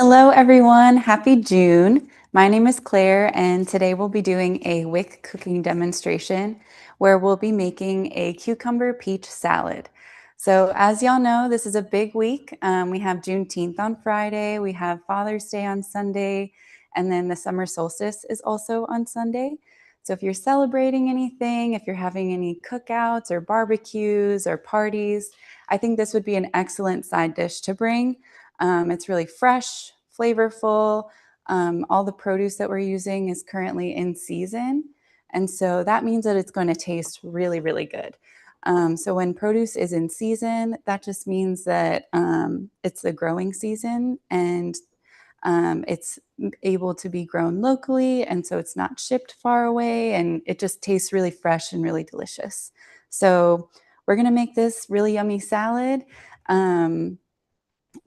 Hello, everyone. Happy June. My name is Claire, and today we'll be doing a WIC cooking demonstration where we'll be making a cucumber peach salad. So as y'all know, this is a big week. We have Juneteenth on Friday, we have Father's Day on Sunday, and then the summer solstice is also on Sunday. So if you're celebrating anything, if you're having any cookouts or barbecues or parties, I think this would be an excellent side dish to bring. It's really fresh, flavorful. All the produce that we're using is currently in season. And so that means that it's going to taste really, really good. So when produce is in season, that just means that it's the growing season and it's able to be grown locally. And so it's not shipped far away and it just tastes really fresh and really delicious. So we're going to make this really yummy salad.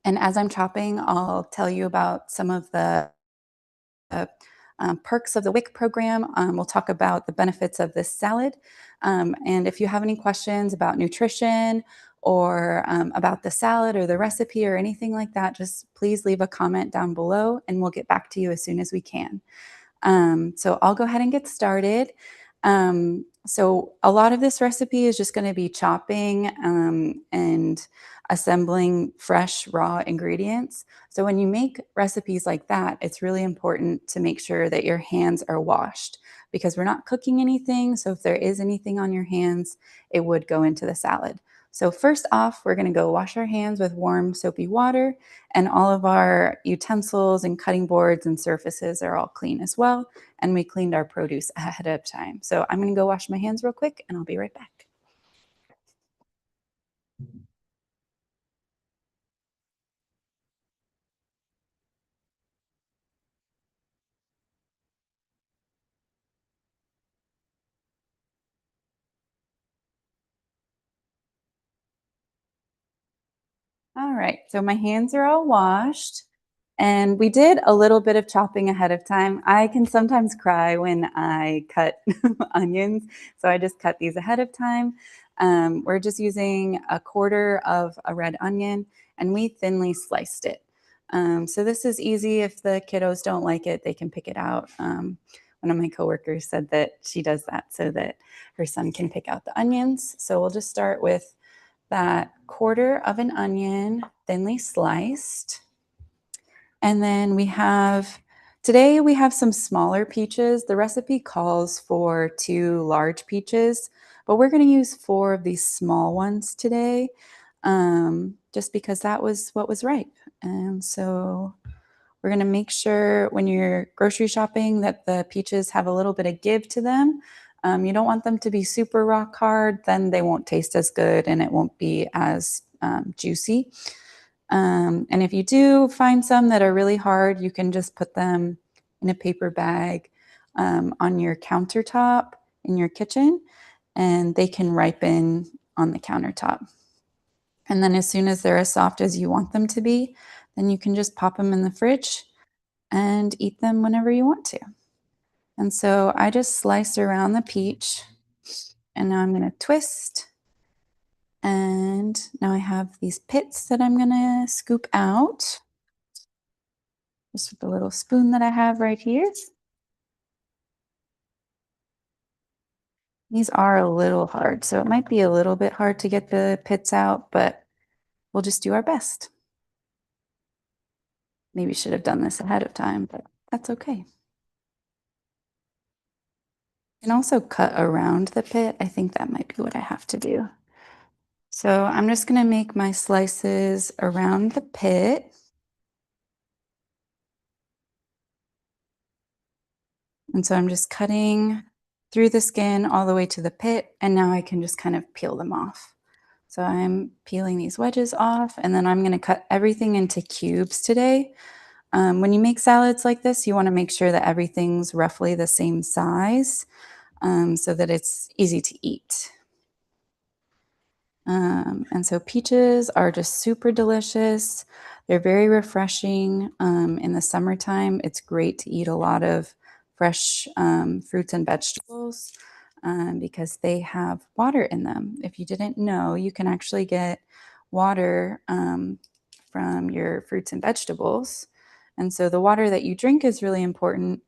And as I'm chopping, I'll tell you about some of the uh, perks of the WIC program. We'll talk about the benefits of this salad. And if you have any questions about nutrition or about the salad or the recipe or anything like that, just please leave a comment down below and we'll get back to you as soon as we can. So I'll go ahead and get started. So a lot of this recipe is just going to be chopping and assembling fresh raw ingredients. So when you make recipes like that, it's really important to make sure that your hands are washed because we're not cooking anything. So if there is anything on your hands, it would go into the salad. So first off, we're going to go wash our hands with warm soapy water, and all of our utensils and cutting boards and surfaces are all clean as well. And we cleaned our produce ahead of time. So I'm going to go wash my hands real quick and I'll be right back. All right, so my hands are all washed. And we did a little bit of chopping ahead of time. I can sometimes cry when I cut onions, so I just cut these ahead of time. We're just using a quarter of a red onion, and we thinly sliced it. So this is easy. If the kiddos don't like it, they can pick it out. One of my coworkers said that she does that so that her son can pick out the onions. So we'll just start with that quarter of an onion, thinly sliced. And then today we have some smaller peaches. The recipe calls for 2 large peaches, but we're going to use 4 of these small ones today, just because that was what was ripe. And so we're going to make sure when you're grocery shopping that the peaches have a little bit of give to them. You don't want them to be super rock hard, then they won't taste as good and it won't be as juicy. And if you do find some that are really hard, you can just put them in a paper bag on your countertop in your kitchen, and they can ripen on the countertop. And then as soon as they're as soft as you want them to be, then you can just pop them in the fridge and eat them whenever you want to. And so I just sliced around the peach, and now I'm going to twist. And now I have these pits that I'm going to scoop out. Just with the little spoon that I have right here. These are a little hard, so it might be a little bit hard to get the pits out, but we'll just do our best. Maybe should have done this ahead of time, but that's okay. You can also cut around the pit. I think that might be what I have to do. So I'm just going to make my slices around the pit. And so I'm just cutting through the skin all the way to the pit, and now I can just kind of peel them off. So I'm peeling these wedges off, and then I'm going to cut everything into cubes today. When you make salads like this, you want to make sure that everything's roughly the same size so that it's easy to eat. And so peaches are just super delicious. They're very refreshing in the summertime. It's great to eat a lot of fresh fruits and vegetables because they have water in them. If you didn't know, you can actually get water from your fruits and vegetables. And so the water that you drink is really important,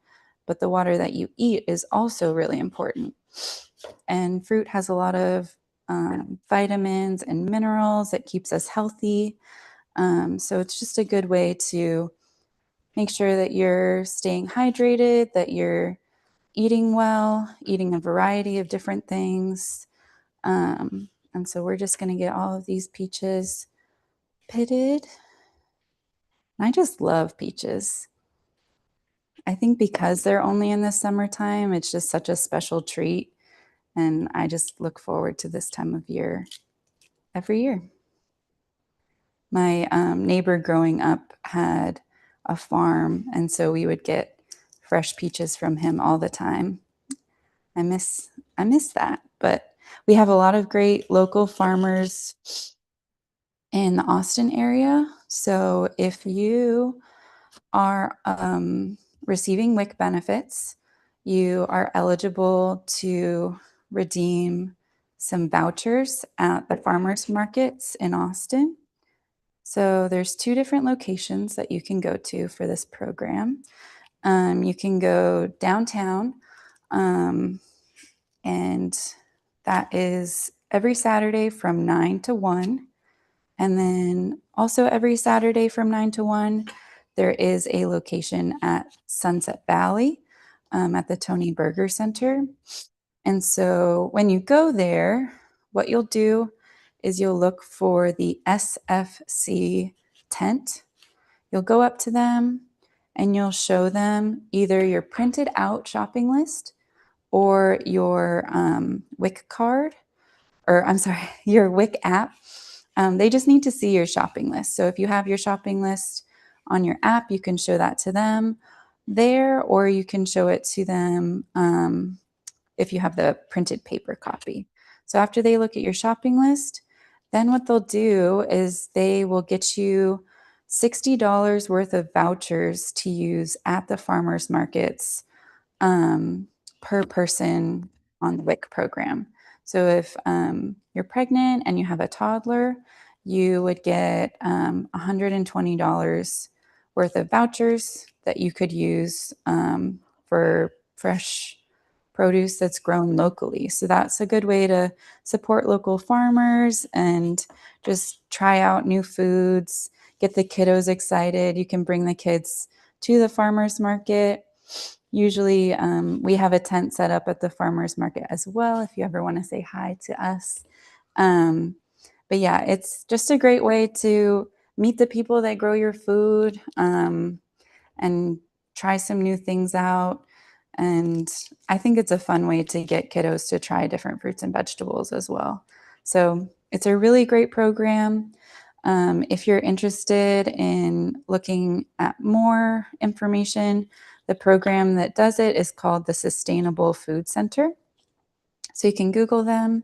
but the water that you eat is also really important. And fruit has a lot of vitamins and minerals that keeps us healthy. So it's just a good way to make sure that you're staying hydrated, that you're eating well, eating a variety of different things. And so we're just going to get all of these peaches pitted. I just love peaches. I think because they're only in the summertime, it's just such a special treat. And I just look forward to this time of year every year. My neighbor growing up had a farm, and so we would get fresh peaches from him all the time. I miss that, but we have a lot of great local farmers in the Austin area. So if you are receiving WIC benefits, you are eligible to redeem some vouchers at the farmers markets in Austin. So there's 2 different locations that you can go to for this program. You can go downtown, and that is every Saturday from 9 to 1. And then also every Saturday from 9 to 1, there is a location at Sunset Valley at the Tony Burger Center. And so when you go there, what you'll do is you'll look for the SFC tent. You'll go up to them and you'll show them either your printed out shopping list or your WIC card, or I'm sorry, your WIC app. They just need to see your shopping list. So if you have your shopping list on your app, you can show that to them there, or you can show it to them if you have the printed paper copy. So after they look at your shopping list, then what they'll do is they will get you $60 worth of vouchers to use at the farmers markets per person on the WIC program. So if you're pregnant and you have a toddler, you would get $120 worth of vouchers that you could use for fresh produce that's grown locally. So that's a good way to support local farmers and just try out new foods, get the kiddos excited. You can bring the kids to the farmers market. Usually we have a tent set up at the farmers market as well if you ever want to say hi to us. But yeah, it's just a great way to meet the people that grow your food and try some new things out. And I think it's a fun way to get kiddos to try different fruits and vegetables as well. So it's a really great program. If you're interested in looking at more information, the program that does it is called the Sustainable Food Center. So you can Google them.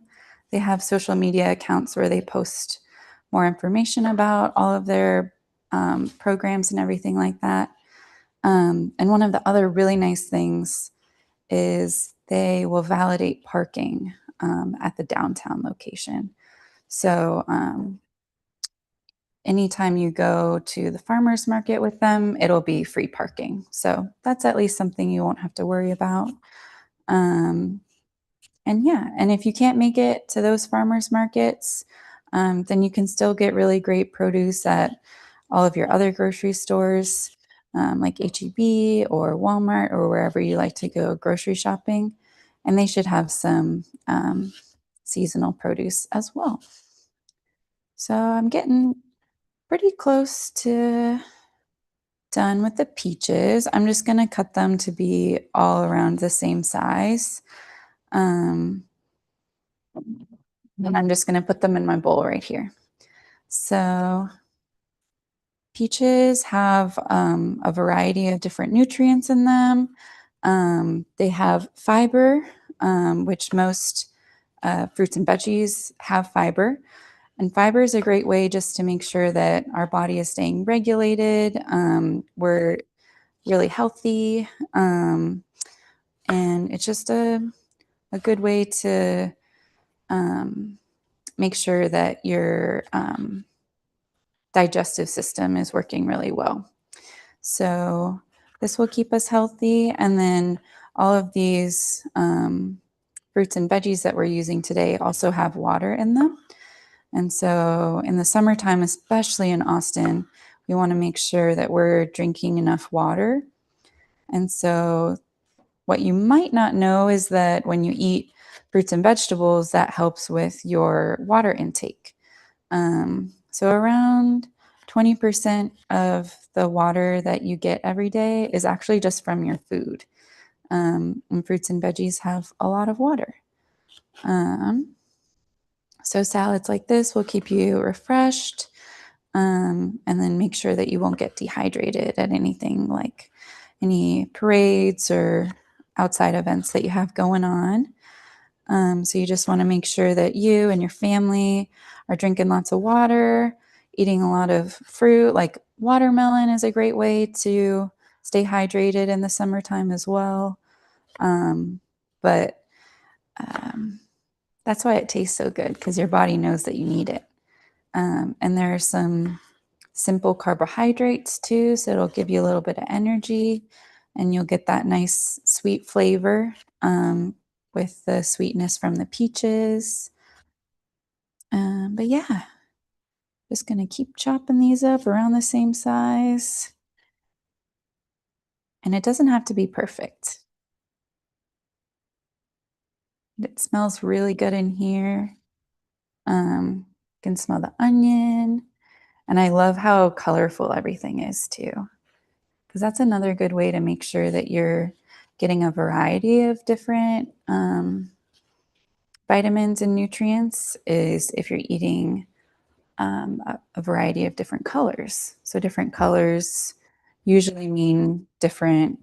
They have social media accounts where they post more information about all of their programs and everything like that. And one of the other really nice things is they will validate parking at the downtown location. So anytime you go to the farmers market with them, it'll be free parking. So that's at least something you won't have to worry about. And yeah, and if you can't make it to those farmers markets, then you can still get really great produce at all of your other grocery stores, like H-E-B or Walmart or wherever you like to go grocery shopping. And they should have some seasonal produce as well. So I'm getting pretty close to done with the peaches. I'm just going to cut them to be all around the same size. And I'm just going to put them in my bowl right here. So peaches have a variety of different nutrients in them. They have fiber, which most fruits and veggies have fiber. And fiber is a great way just to make sure that our body is staying regulated. We're really healthy. And it's just a good way to make sure that your digestive system is working really well. So this will keep us healthy. And then all of these fruits and veggies that we're using today also have water in them. And so in the summertime, especially in Austin, we want to make sure that we're drinking enough water. And so what you might not know is that when you eat fruits and vegetables, that helps with your water intake. So around 20% of the water that you get every day is actually just from your food. And fruits and veggies have a lot of water. So salads like this will keep you refreshed, and then make sure that you won't get dehydrated at anything like any parades or outside events that you have going on. So you just want to make sure that you and your family are drinking lots of water, eating a lot of fruit, like watermelon is a great way to stay hydrated in the summertime as well. But that's why it tastes so good, because your body knows that you need it. And there are some simple carbohydrates too, so it'll give you a little bit of energy, and you'll get that nice sweet flavor with the sweetness from the peaches. But yeah, just gonna keep chopping these up around the same size. And it doesn't have to be perfect. It smells really good in here. You can smell the onion. And I love how colorful everything is too, because that's another good way to make sure that you're getting a variety of different vitamins and nutrients is if you're eating a variety of different colors. So different colors usually mean different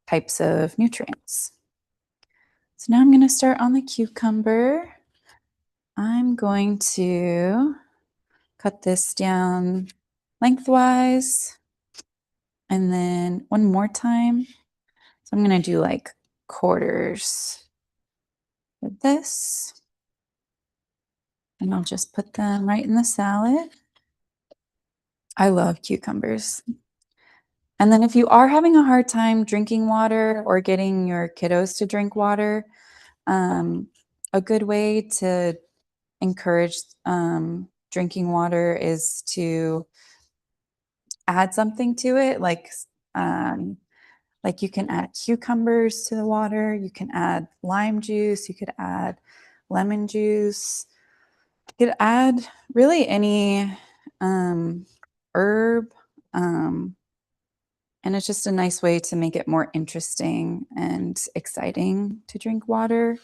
types of nutrients. So now I'm going to start on the cucumber. I'm going to cut this down lengthwise, and then one more time. So I'm going to do like quarters with this, and I'll just put them right in the salad. I love cucumbers. And then if you are having a hard time drinking water or getting your kiddos to drink water, a good way to encourage drinking water is to add something to it, like you can add cucumbers to the water, you can add lime juice, you could add lemon juice, you could add really any herb. And it's just a nice way to make it more interesting and exciting to drink water.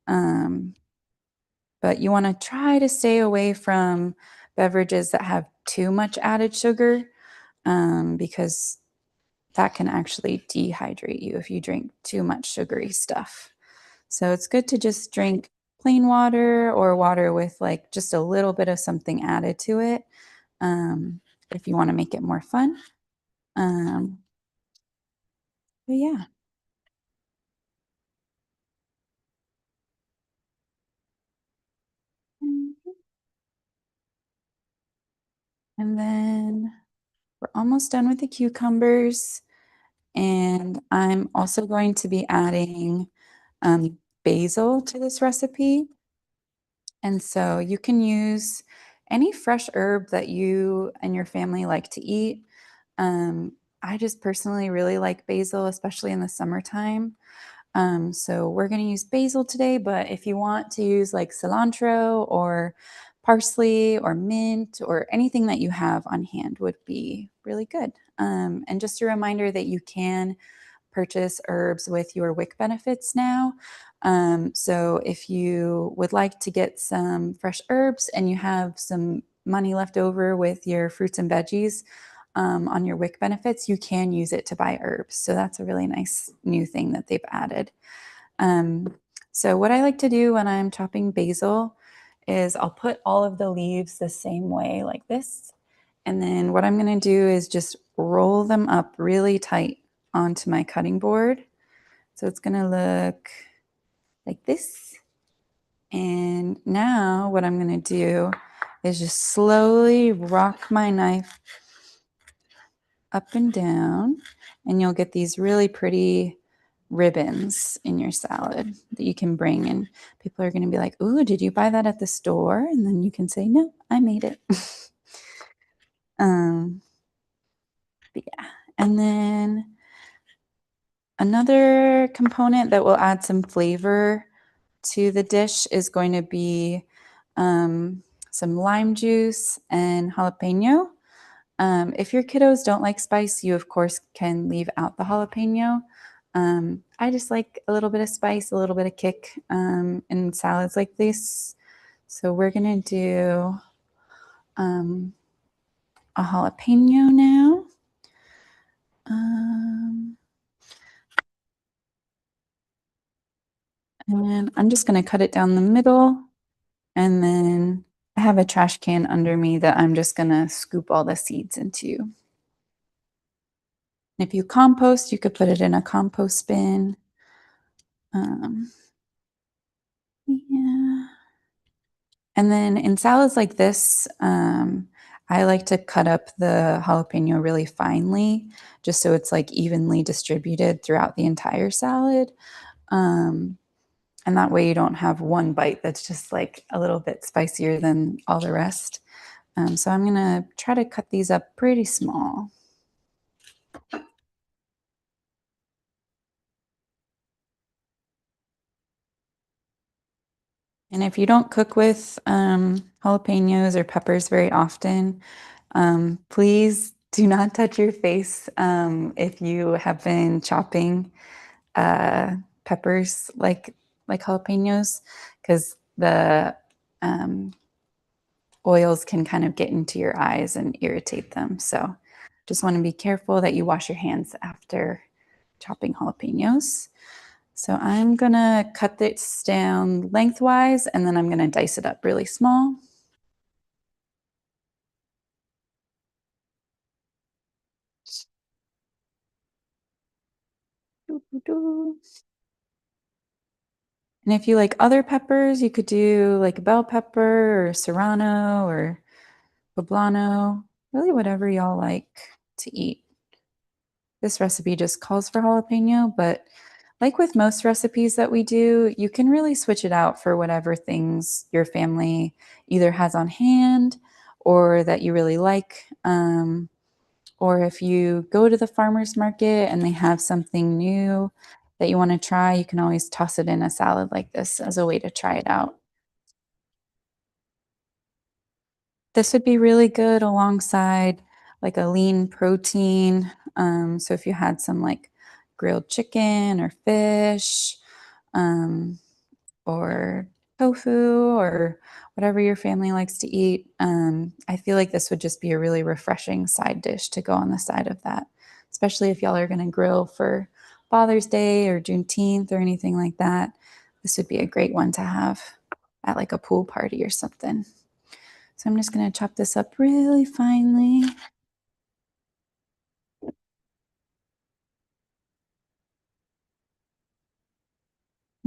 But you want to try to stay away from beverages that have too much added sugar, because that can actually dehydrate you if you drink too much sugary stuff. So it's good to just drink plain water or water with like just a little bit of something added to it, if you want to make it more fun. But yeah. And then we're almost done with the cucumbers. And I'm also going to be adding basil to this recipe. And so you can use any fresh herb that you and your family like to eat. I just personally really like basil, especially in the summertime. So we're going to use basil today, but if you want to use like cilantro or parsley or mint or anything that you have on hand would be really good. And just a reminder that you can purchase herbs with your WIC benefits now. So if you would like to get some fresh herbs and you have some money left over with your fruits and veggies on your WIC benefits, you can use it to buy herbs. So that's a really nice new thing that they've added. So what I like to do when I'm chopping basil is I'll put all of the leaves the same way like this. And then what I'm going to do is just roll them up really tight onto my cutting board. So it's going to look like this. And now what I'm going to do is just slowly rock my knife up and down, and you'll get these really pretty ribbons in your salad that you can bring, and people are going to be like, "Ooh, did you buy that at the store?" And then you can say, "No, I made it." um, but yeah, and then another component that will add some flavor to the dish is going to be some lime juice and jalapeno. If your kiddos don't like spice, you of course can leave out the jalapeno. I just like a little bit of spice, a little bit of kick in salads like this. So we're gonna do a jalapeno now. And I'm just gonna cut it down the middle, and then I have a trash can under me that I'm just gonna scoop all the seeds into. If you compost, you could put it in a compost bin. Yeah. And then in salads like this, I like to cut up the jalapeno really finely, just so it's like evenly distributed throughout the entire salad. Um, and that way you don't have one bite that's just like a little bit spicier than all the rest. So I'm gonna try to cut these up pretty small. And if you don't cook with jalapenos or peppers very often, please do not touch your face if you have been chopping peppers like jalapenos, because the um, oils can kind of get into your eyes and irritate them. So just want to be careful that you wash your hands after chopping jalapenos. So I'm gonna cut this down lengthwise, and then I'm gonna dice it up really small. And if you like other peppers, you could do like a bell pepper or serrano or poblano, really whatever y'all like to eat. This recipe just calls for jalapeno, but like with most recipes that we do, you can really switch it out for whatever things your family either has on hand or that you really like. Or if you go to the farmer's market and they have something new that you want to try, you can always toss it in a salad like this as a way to try it out. This would be really good alongside like a lean protein. So if you had some like grilled chicken or fish, um, or tofu or whatever your family likes to eat, I feel like this would just be a really refreshing side dish to go on the side of that, especially if y'all are going to grill for Father's Day or Juneteenth or anything like that. This would be a great one to have at like a pool party or something. So I'm just going to chop this up really finely.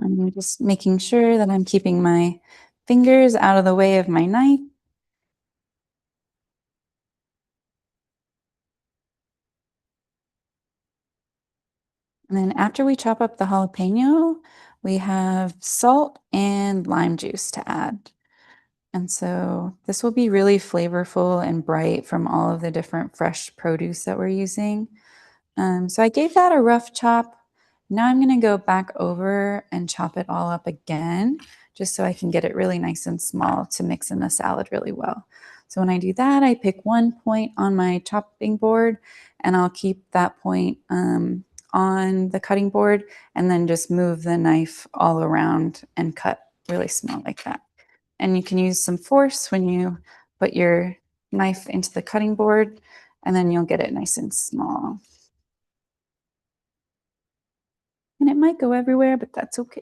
I'm just making sure that I'm keeping my fingers out of the way of my knife. And then after we chop up the jalapeno, we have salt and lime juice to add. And so this will be really flavorful and bright from all of the different fresh produce that we're using. So I gave that a rough chop. Now I'm going to go back over and chop it all up again, just so I can get it really nice and small to mix in the salad really well. So when I do that, I pick one point on my chopping board, and I'll keep that point on the cutting board, and then just move the knife all around and cut really small like that. And you can use some force when you put your knife into the cutting board, and then you'll get it nice and small. And it might go everywhere, but that's okay.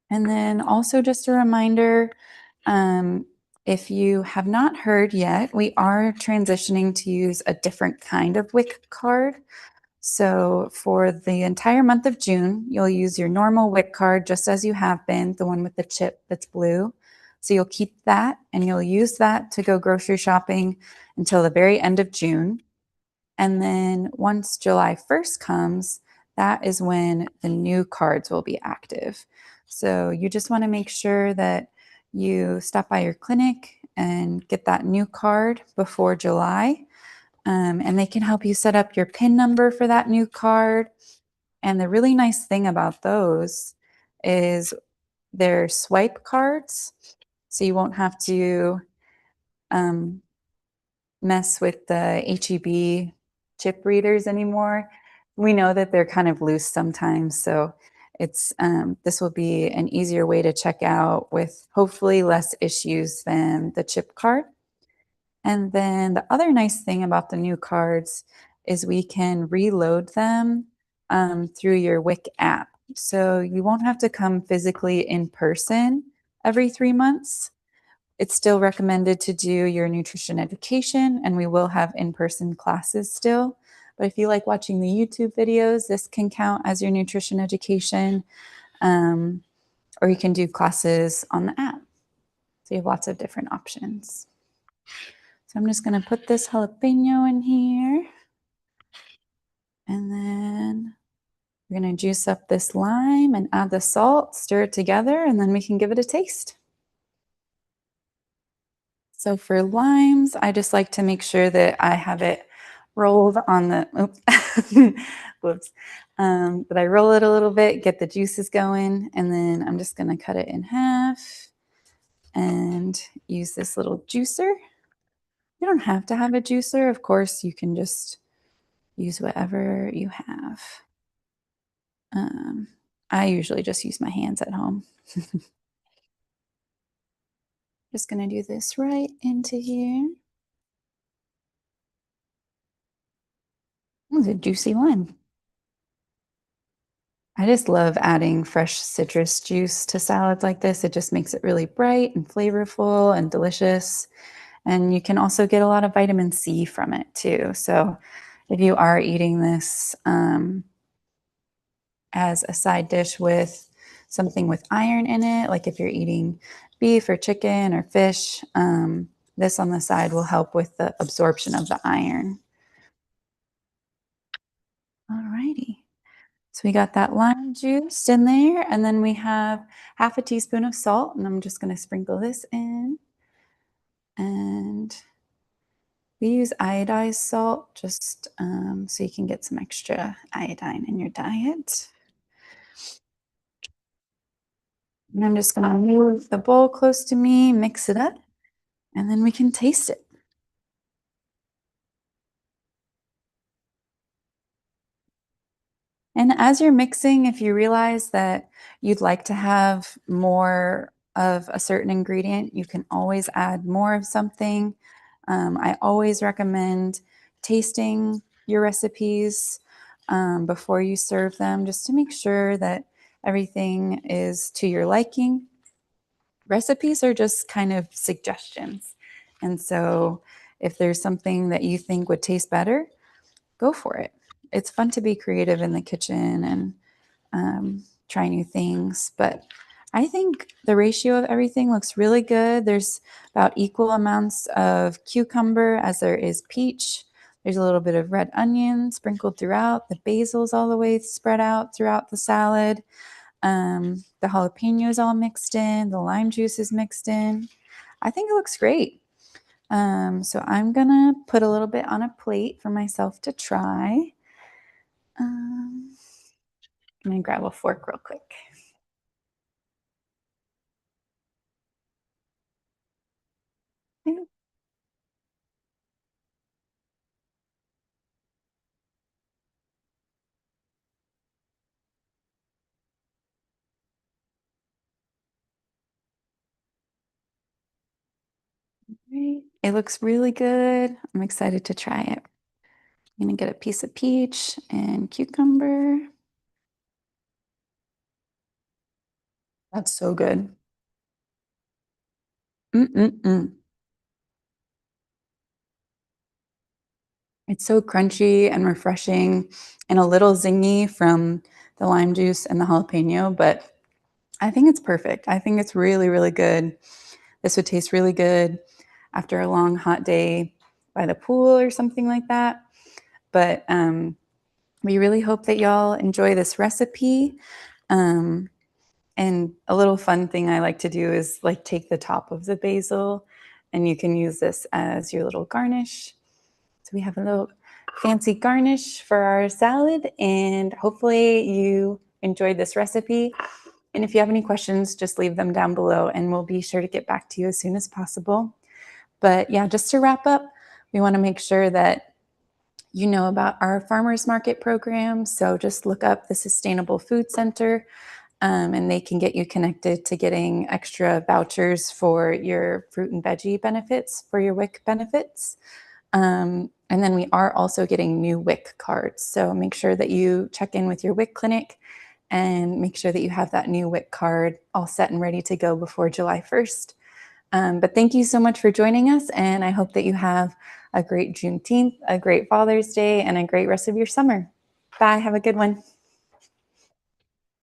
And then also just a reminder, um, if you have not heard yet, we are transitioning to use a different kind of WIC card. So for the entire month of June, you'll use your normal WIC card just as you have been, the one with the chip that's blue. So you'll keep that and you'll use that to go grocery shopping until the very end of June. And then once July 1st comes, that is when the new cards will be active. So you just want to make sure that you stop by your clinic and get that new card before July. And they can help you set up your PIN number for that new card. And the really nice thing about those is they're swipe cards. So you won't have to um, mess with the HEB chip readers anymore. We know that they're kind of loose sometimes, so it's this will be an easier way to check out with hopefully less issues than the chip card. And then the other nice thing about the new cards is we can reload them through your WIC app. So you won't have to come physically in person every 3 months. It's still recommended to do your nutrition education, and we will have in-person classes still. But if you like watching the YouTube videos, this can count as your nutrition education, or you can do classes on the app. So you have lots of different options. So I'm just going to put this jalapeno in here, and then we're going to juice up this lime and add the salt, stir it together, and then we can give it a taste. So for limes, I just like to make sure that I have it rolled on the, oops, whoops, that I roll it a little bit, get the juices going, and then I'm just gonna cut it in half and use this little juicer. You don't have to have a juicer. Of course, you can just use whatever you have. I usually just use my hands at home. Just gonna do this right into here. It's a juicy lime. I just love adding fresh citrus juice to salads like this. It just makes it really bright and flavorful and delicious. And you can also get a lot of vitamin C from it too. So if you are eating this as a side dish with something with iron in it, like if you're eating beef or chicken or fish, this on the side will help with the absorption of the iron. Alrighty. So we got that lime juice in there, and then we have half a teaspoon of salt, and I'm just going to sprinkle this in. And we use iodized salt just so you can get some extra iodine in your diet. And I'm just going to move the bowl close to me, mix it up, and then we can taste it. And as you're mixing, if you realize that you'd like to have more of a certain ingredient, you can always add more of something. I always recommend tasting your recipes before you serve them, just to make sure that everything is to your liking. Recipes are just kind of suggestions. And so if there's something that you think would taste better, go for it. It's fun to be creative in the kitchen and try new things. But I think the ratio of everything looks really good. There's about equal amounts of cucumber as there is peach. There's a little bit of red onion sprinkled throughout. The basil's all the way spread out throughout the salad. The jalapenos all mixed in. The lime juice is mixed in. I think it looks great. So I'm gonna put a little bit on a plate for myself to try. I'm gonna grab a fork real quick. Right. It looks really good. I'm excited to try it. I'm gonna get a piece of peach and cucumber. That's so good. Mm-mm-mm. It's so crunchy and refreshing and a little zingy from the lime juice and the jalapeno, but I think it's perfect. I think it's really, really good. This would taste really good after a long, hot day by the pool or something like that. But we really hope that y'all enjoy this recipe. Um, and a little fun thing I like to do is like take the top of the basil and you can use this as your little garnish. So we have a little fancy garnish for our salad, and hopefully you enjoyed this recipe. And if you have any questions, just leave them down below and we'll be sure to get back to you as soon as possible. But yeah, just to wrap up, we want to make sure that you know about our farmers market program. So just look up the Sustainable Food Center, and they can get you connected to getting extra vouchers for your fruit and veggie benefits, for your WIC benefits. And then we are also getting new WIC cards. So make sure that you check in with your WIC clinic and make sure that you have that new WIC card all set and ready to go before July 1st. But thank you so much for joining us, and I hope that you have a great Juneteenth, a great Father's Day, and a great rest of your summer. Bye. Have a good one.